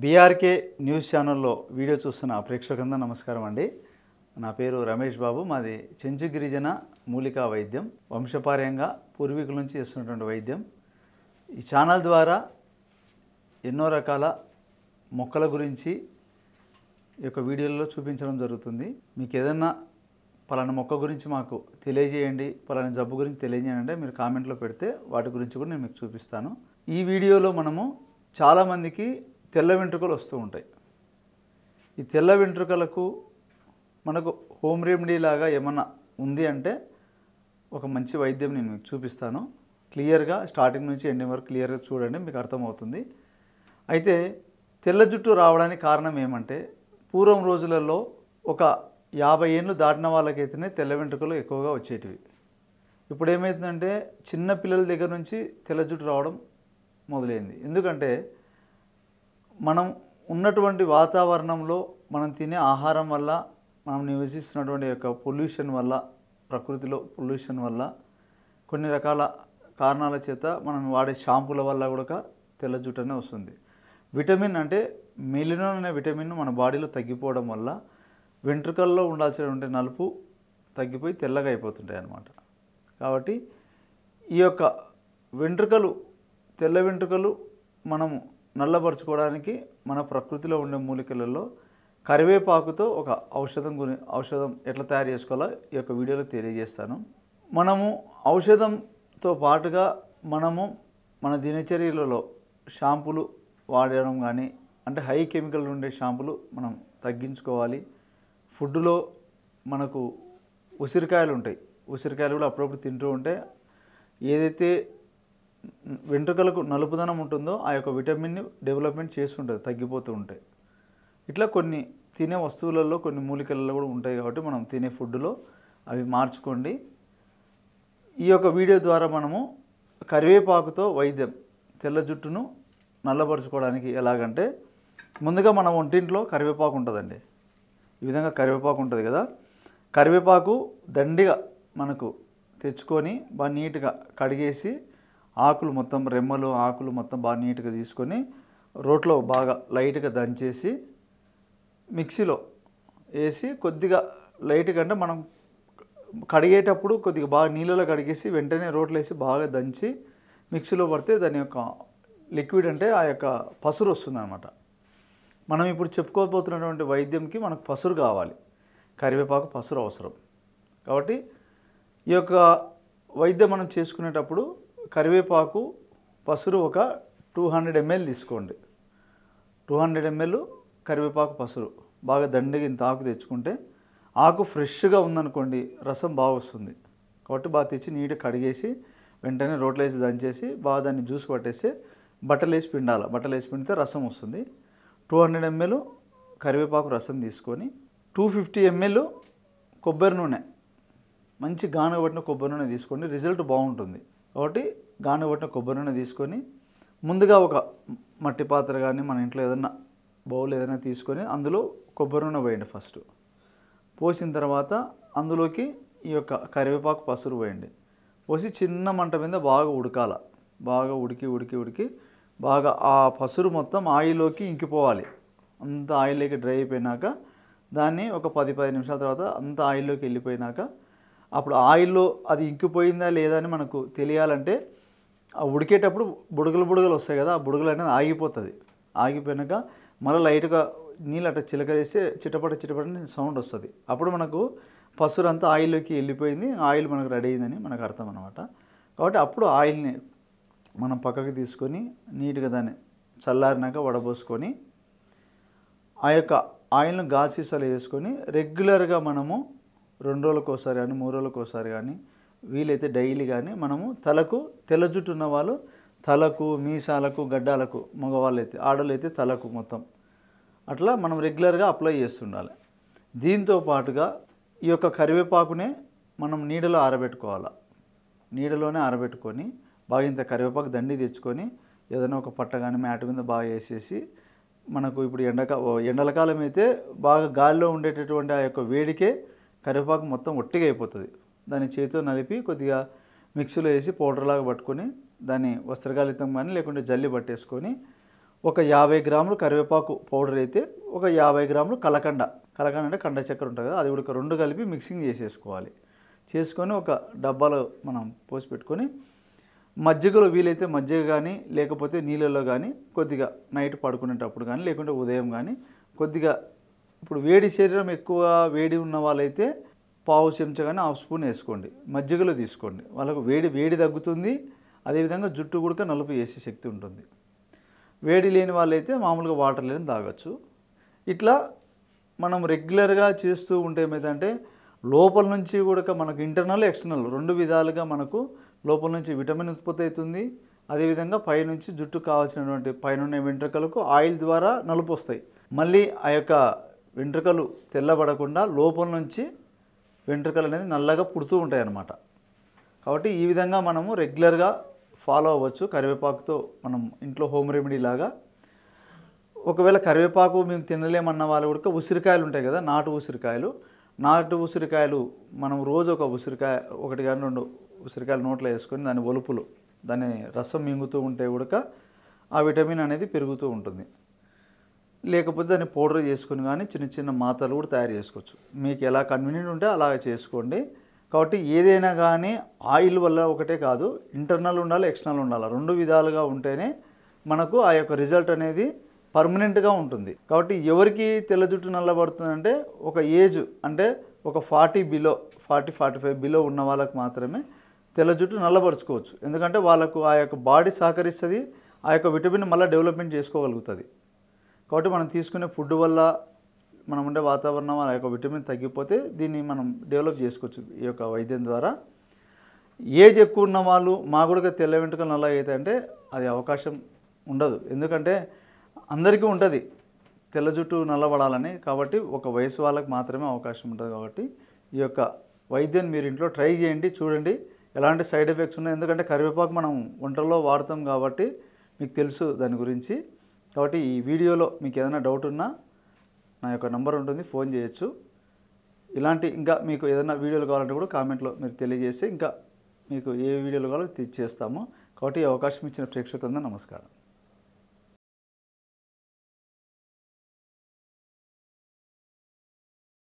BRK news ఛానల్లో video చూస్తున్న ప్రేక్షకులందరికీ నమస్కారం అండి. నా పేరు రమేష్ బాబు. మాది చెంచు గిరిజన మూలికా వైద్యం, వంశపార్యంగా పూర్వీకుల నుంచి చేస్తున్నటువంటి వైద్యం. ఈ ఛానల్ ద్వారా ఎన్నో రకాల మొక్కల గురించి ఈ యొక్క వీడియోలలో చూపించడం జరుగుతుంది. మీకు ఏదన్నా పలానా మొక్క గురించి మాకు తెలియజేయండి, పలానా జబ్బు గురించి తెలియజేయండి అంటే మీరు కామెంట్లో పెడితే వాటి గురించి కూడా నేను మీకు చూపిస్తాను. ఈ వీడియోలో మనము చాలామందికి తెల్ల వెంట్రుకలు వస్తూ ఉంటాయి. ఈ తెల్ల వెంట్రుకలకు మనకు హోమ్ రెమెడీ లాగా ఏమన్నా ఉంది అంటే ఒక మంచి వైద్యం నేను మీకు చూపిస్తాను. క్లియర్గా స్టార్టింగ్ నుంచి ఎండింగ్ వరకు క్లియర్గా చూడండి, మీకు అర్థమవుతుంది. అయితే తెల్ల జుట్టు రావడానికి కారణం ఏమంటే, పూర్వం రోజులలో ఒక 50 ఏళ్ళు దాటిన వాళ్ళకైతేనే తెల్ల వెంట్రుకలు ఎక్కువగా వచ్చేటివి. ఇప్పుడు ఏమవుతుందంటే చిన్న పిల్లల దగ్గర నుంచి తెల్ల జుట్టు రావడం మొదలైంది. ఎందుకంటే మనం ఉన్నటువంటి వాతావరణంలో, మనం తినే ఆహారం వల్ల, మనం నివసిస్తున్నటువంటి యొక్క పొల్యూషన్ వల్ల, ప్రకృతిలో పొల్యూషన్ వల్ల, కొన్ని రకాల కారణాల చేత మనం వాడే షాంపూల వల్ల కూడా తెల్ల జుట్టు అనేది వస్తుంది. విటమిన్ అంటే మెలినోన్ అనే విటమిన్ మన బాడీలో తగ్గిపోవడం వల్ల వెంట్రుకల్లో ఉండాల్సినటువంటి నలుపు తగ్గిపోయి తెల్లగా అయిపోతుంటాయి అన్నమాట. కాబట్టి ఈ యొక్క వెంట్రుకలు, తెల్ల వెంట్రుకలు మనము నల్లబరుచుకోవడానికి మన ప్రకృతిలో ఉండే మూలికలలో కరివేపాకుతో ఒక ఔషధం ఎట్లా తయారు చేసుకోవాలో ఈ యొక్క వీడియోలో తెలియజేస్తాను. మనము ఔషధంతో పాటుగా మనము మన దినచర్యలలో షాంపూలు వాడడం కానీ, అంటే హై కెమికల్ ఉండే షాంపూలు మనం తగ్గించుకోవాలి. ఫుడ్లో మనకు ఉసిరికాయలు ఉంటాయి, ఉసిరికాయలు కూడా అప్పుడప్పుడు తింటూ ఉంటే ఏదైతే వెంట్రుకలకు నలుపుదనం ఉంటుందో ఆ యొక్క విటమిన్ని డెవలప్మెంట్ చేస్తుంటుంది, తగ్గిపోతూ ఉంటాయి. ఇట్లా కొన్ని తినే వస్తువులలో, కొన్ని మూలికలలో కూడా ఉంటాయి. కాబట్టి మనం తినే ఫుడ్లో అవి మార్చుకోండి. ఈ యొక్క వీడియో ద్వారా మనము కరివేపాకుతో వైద్యం, తెల్ల జుట్టును నల్లబరుచుకోవడానికి ఎలాగంటే, ముందుగా మన ఒంటింట్లో కరివేపాకు ఉంటుందండి. ఈ విధంగా కరివేపాకు ఉంటుంది కదా, కరివేపాకు దండిగా మనకు తెచ్చుకొని బాగా నీట్గా కడిగేసి, ఆకులు మొత్తం, రెమ్మలు ఆకులు మొత్తం బాగా నీట్గా తీసుకొని రోట్లో బాగా లైట్గా దంచేసి మిక్సీలో వేసి, కొద్దిగా లైట్గా అంటే మనం కడిగేటప్పుడు కొద్దిగా బాగా నీళ్ళలో కడిగేసి వెంటనే రోట్లో వేసి బాగా దంచి మిక్సీలో పడితే దాని యొక్క లిక్విడ్ అంటే ఆ యొక్క పసురు వస్తుంది అన్నమాట. మనం ఇప్పుడు చెప్పుకోబోతున్నటువంటి వైద్యంకి మనకు పసురు కావాలి, కరివేపాకు పసురు అవసరం. కాబట్టి ఈ యొక్క వైద్యం మనం చేసుకునేటప్పుడు కరివేపాకు పసురు ఒక 200 ml తీసుకోండి. 200 ml కరివేపాకు పసురు బాగా దండిగా ఇంత ఆకు తెచ్చుకుంటే, ఆకు ఫ్రెష్గా ఉందనుకోండి రసం బాగా వస్తుంది. కాబట్టి బాగా తెచ్చి నీట్గా కడిగేసి వెంటనే రోట్లో వేసి దంచేసి బాగా దాన్ని జ్యూస్ పట్టేసి బట్టలు వేసి పిండాలి. బట్టలు వేసి పిండితే రసం వస్తుంది. 200 ml కరివేపాకు రసం తీసుకొని 250 ml కొబ్బరి నూనె, మంచి గానుగపట్టిన కొబ్బరి నూనె తీసుకోండి, రిజల్ట్ బాగుంటుంది. కాబట్టి గానుగపట్టిన కొబ్బరి నూనె తీసుకొని ముందుగా ఒక మట్టి పాత్ర కానీ మన ఇంట్లో ఏదైనా బౌల్ ఏదైనా తీసుకొని అందులో కొబ్బరి నూనె పోయండి. ఫస్ట్ పోసిన తర్వాత అందులోకి ఈ యొక్క కరివేపాకు పసురు పోయండి. పోసి చిన్న మంట మీద బాగా ఉడకాల. బాగా ఉడికి బాగా ఆ పసురు మొత్తం ఆయిల్లోకి ఇంకిపోవాలి. అంత ఆయిల్లోకి డ్రై అయిపోయినాక దాన్ని ఒక 10-15 నిమిషాల తర్వాత అంత ఆయిల్లోకి వెళ్ళిపోయినాక, అప్పుడు ఆయిల్లో అది ఇంకిపోయిందా లేదా అని మనకు తెలియాలంటే ఆ ఉడికేటప్పుడు బుడగలు వస్తాయి కదా, ఆ బుడగలు అనేది ఆగిపోతుంది. ఆగిపోయినాక మళ్ళీ లైట్గా నీళ్ళు అట్లా చిలకరేస్తే చిటపట సౌండ్ వస్తుంది. అప్పుడు మనకు పసురు అంతా ఆయిల్లోకి వెళ్ళిపోయింది, ఆయిల్ మనకు రెడీ అయిందని మనకు అర్థం అన్నమాట. కాబట్టి అప్పుడు ఆయిల్ని మనం పక్కకి తీసుకొని నీట్గా దాన్ని చల్లారినాక వడబోసుకొని ఆ యొక్క ఆయిల్ను గాసీసాలు వేసుకొని రెగ్యులర్గా మనము 2 రోజులకు ఒకసారి కానీ 3 రోజులకు ఒకసారి కానీ వీలైతే డైలీ కానీ మనము తలకు, తెల్ల జుట్టు ఉన్న వాళ్ళు తలకు, మీసాలకు, గడ్డాలకు, మగవాళ్ళు అయితే, ఆడవాళ్ళు అయితే తలకు మొత్తం అట్లా మనం రెగ్యులర్గా అప్లై చేస్తుండాలి. దీంతో పాటుగా ఈ యొక్క కరివేపాకునే మనం నీడలో ఆరబెట్టుకోవాలి. నీడలోనే ఆరబెట్టుకొని బాగా ఇంత కరివేపాకు దండి తెచ్చుకొని ఏదైనా ఒక పట్ట కానీ మ్యాట్ మీద బాగా వేసేసి, మనకు ఇప్పుడు ఎండలకాలం అయితే బాగా గాలిలో ఉండేటటువంటి ఆ యొక్క వేడికే కరివేపాకు మొత్తం ఒట్టిగా అయిపోతుంది. దాన్ని చేతితో నలిపి కొద్దిగా మిక్సీలో వేసి పౌడర్లాగా పట్టుకొని దాన్ని వస్త్రగాలితం కానీ లేకుంటే జల్లి పట్టేసుకొని ఒక 50 గ్రాములు కరివేపాకు పౌడర్ అయితే ఒక 50 గ్రాములు కలకండ అంటే కండ చక్కెర ఉంటుంది కదా, అది కూడా రెండు కలిపి మిక్సింగ్ చేసేసుకోవాలి. చేసుకొని ఒక డబ్బాలో మనం పోసి పెట్టుకొని మజ్జిగలో వీలైతే మజ్జిగ కానీ లేకపోతే నీళ్ళల్లో కానీ కొద్దిగా నైట్ పడుకునేటప్పుడు కానీ లేకుంటే ఉదయం కానీ కొద్దిగా, ఇప్పుడు వేడి శరీరం ఎక్కువ వేడి ఉన్న వాళ్ళైతే పావు చెంచా కానీ హాఫ్ స్పూన్ వేసుకోండి, మజ్జిగలో తీసుకోండి. వాళ్ళకు వేడి తగ్గుతుంది, అదేవిధంగా జుట్టు కూడా నలుపు వేసే శక్తి ఉంటుంది. వేడి లేని వాళ్ళైతే మామూలుగా వాటర్ లేని తాగొచ్చు. ఇట్లా మనం రెగ్యులర్గా చేస్తూ ఉంటే ఏమైందంటే లోపల నుంచి కూడా మనకు ఇంటర్నల్ ఎక్స్టర్నల్ రెండు విధాలుగా మనకు లోపల నుంచి విటమిన్ ఉత్పత్తి అవుతుంది. అదేవిధంగా పైనుంచి జుట్టు కావాల్సినటువంటి పైన వెంట్రుకలకు ఆయిల్ ద్వారా నలుపు వస్తాయి. మళ్ళీ ఆ యొక్క వెంట్రుకలు తెల్లబడకుండా లోపల నుంచి వెంట్రుకలు అనేది నల్లగా పుడుతూ ఉంటాయి అన్నమాట. కాబట్టి ఈ విధంగా మనము రెగ్యులర్గా ఫాలో అవ్వచ్చు. కరివేపాకుతో మనం ఇంట్లో హోమ్ రెమెడీ లాగా. ఒకవేళ కరివేపాకు మేము తినలేమన్న వాళ్ళు కూడా ఉసిరికాయలు ఉంటాయి కదా, నాటు ఉసిరికాయలు మనం రోజు ఒక ఉసిరికాయ ఒకటి కానీ 2 ఉసిరికాయలు నోట్లో వేసుకొని దాని ఒలుపులు దాని రసం మింగుతూ ఉంటే కూడా ఆ విటమిన్ అనేది పెరుగుతూ ఉంటుంది. లేకపోతే దాన్ని పౌడర్ చేసుకుని కానీ చిన్న మాత్రలు కూడా తయారు చేసుకోవచ్చు. మీకు ఎలా కన్వీనియంట్ ఉంటే అలా చేసుకోండి. కాబట్టి ఏదైనా కానీ ఆయిల్ వల్ల ఒకటే కాదు, ఇంటర్నల్ ఉండాలి, ఎక్స్టర్నల్ ఉండాలి. రెండు విధాలుగా ఉంటేనే మనకు ఆ యొక్క రిజల్ట్ అనేది పర్మనెంట్గా ఉంటుంది. కాబట్టి ఎవరికి తెల్ల జుట్టు నల్లబడుతుందంటే ఒక ఏజ్ అంటే ఒక 40-45 బిలో ఉన్న వాళ్ళకు మాత్రమే తెల్ల జుట్టు నల్లబరుచుకోవచ్చు. ఎందుకంటే వాళ్ళకు ఆ యొక్క బాడీ సహకరిస్తుంది, ఆ యొక్క విటమిన్ మళ్ళీ డెవలప్మెంట్ చేసుకోగలుగుతుంది. కాబట్టి మనం తీసుకునే ఫుడ్ వల్ల మనం ఉండే వాతావరణం ఆ యొక్క విటమిన్ తగ్గిపోతే దీన్ని మనం డెవలప్ చేసుకోవచ్చు ఈ యొక్క వైద్యం ద్వారా. ఏజ్ ఎక్కువ ఉన్న వాళ్ళు మా కూడా తెల్ల వెంట్రుకలు నల్లగా అవుతాయంటే అది అవకాశం ఉండదు. ఎందుకంటే అందరికీ ఉంటుంది తెల్ల జుట్టు నల్లబడాలని. కాబట్టి ఒక వయసు వాళ్ళకి మాత్రమే అవకాశం ఉంటుంది. కాబట్టి ఈ యొక్క వైద్యాన్ని మీరు ఇంట్లో ట్రై చేయండి, చూడండి ఎలాంటి సైడ్ ఎఫెక్ట్స్ ఉన్నాయి. ఎందుకంటే కరివేపాకు మనం వంటల్లో వాడతాం కాబట్టి మీకు తెలుసు దాని గురించి. కాబట్టి ఈ వీడియోలో మీకు ఏదైనా డౌట్ ఉన్నా నా యొక్క నంబర్ ఉంటుంది, ఫోన్ చేయొచ్చు. ఇలాంటి ఇంకా మీకు ఏదైనా వీడియోలు కావాలంటే కూడా కామెంట్లో మీరు తెలియజేస్తే ఇంకా మీకు ఏ వీడియోలు కావాలో చేస్తాము. కాబట్టి ఈ అవకాశం ఇచ్చిన ప్రేక్షకులందరూ నమస్కారం.